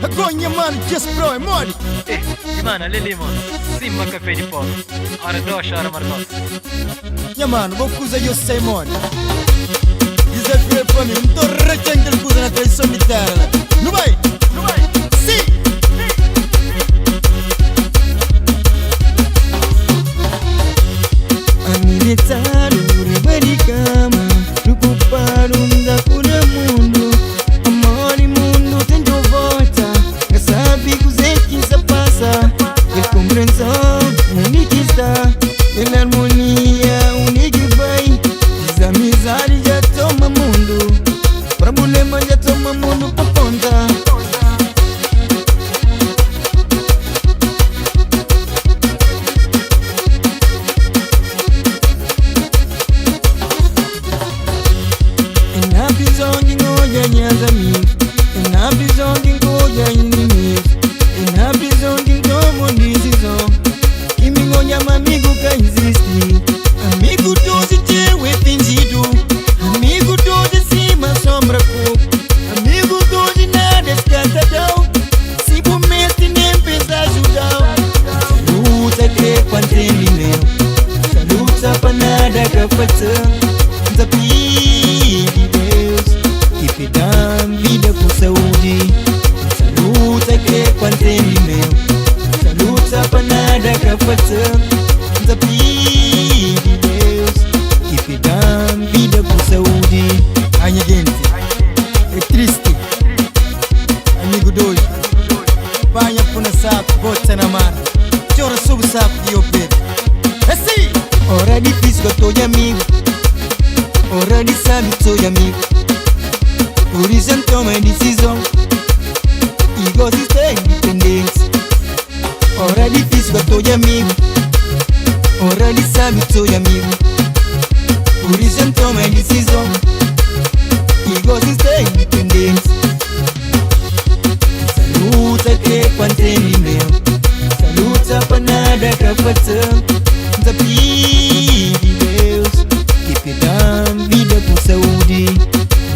Agonha, mano, just bro, é mole. Mano, ali limão, cima café de pó. Hora dois, hora marcos. Yeah, mano, vou coisa eu sei, mano. Desafio pra mim, não tô recém coisa na traição de terra. Não vai, não vai, sim. Amilitaro, rebaricama, preocupado da cura mundo. Amor e mundo tem de volta. Já sabe que os que se passa. E compreensão, única está. E harmonia, única vai. Desamizade já toma mundo. Problema já toma mundo pra ponta. Na prisão de ngoja minhas amigos, na prisão de ngoja inimigos, na prisão de tomo decisão. Que me ngoja amigo que existe. Amigo doce teu é fingido. Amigo doce cima sombra pouco. Amigo doce nada escatadão. Se por mestre nem pensa ajudar. Luta que quanto é meu. Luta pra nada que faça. Desafio de Deus que te dá vida com saúde. Saluta que quanto é meu. Saluta pra nada que faça. Desafio de Deus que te dá vida com saúde. Ai, gente, é triste. Amigo doido, banha por na saco, bota na mar. Chora sob o saco de eu perco. É assim. Hora difícil que eu tô de amigo. Hora de sabe que sou de amigo. Por isso eu tomo a decisão. E gosto de ser independente. Hora difícil que eu tô de amigo. Hora de sabe que sou de amigo. Por isso eu tomo a decisão. E gosto de ser independente. Saluta que quanto é meu. Saluta pra nada que faça. Desafio de Deus que te dá vida com saúde.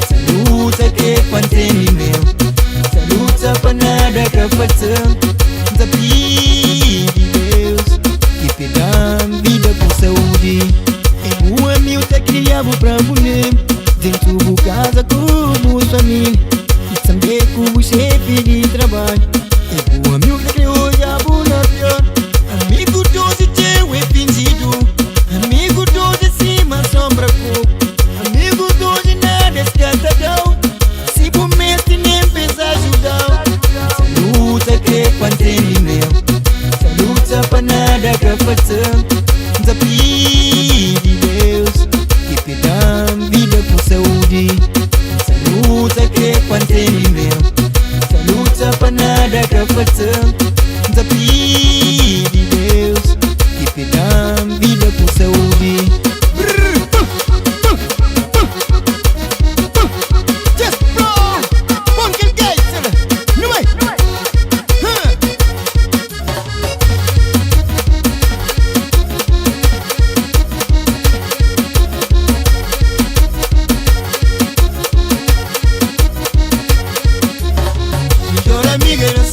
Saluta que quanto é meu. Saluta pra nada que faça. Desafio de Deus que te dá vida com saúde. É um amigo que criava pra mulher. Dentro de casa como família. E também como chefe de trabalho. É um amigo que criou já na pior. Amigo doce teu é fingido. Amigo doce cima sombra pouco. Amigo doce nada escatadão. Se por mestre nem pensa ajudar. Saluta que quanto é meu. Saluta pra nada que faça. Desafio de Deus que te dá vida com saúde. Saluta que quanto é meu. Saluta pra nada que faça. Desafio de Deus que te dá vida com saúde. Just bro, pumpkin gates. Não vai. Chora amiga.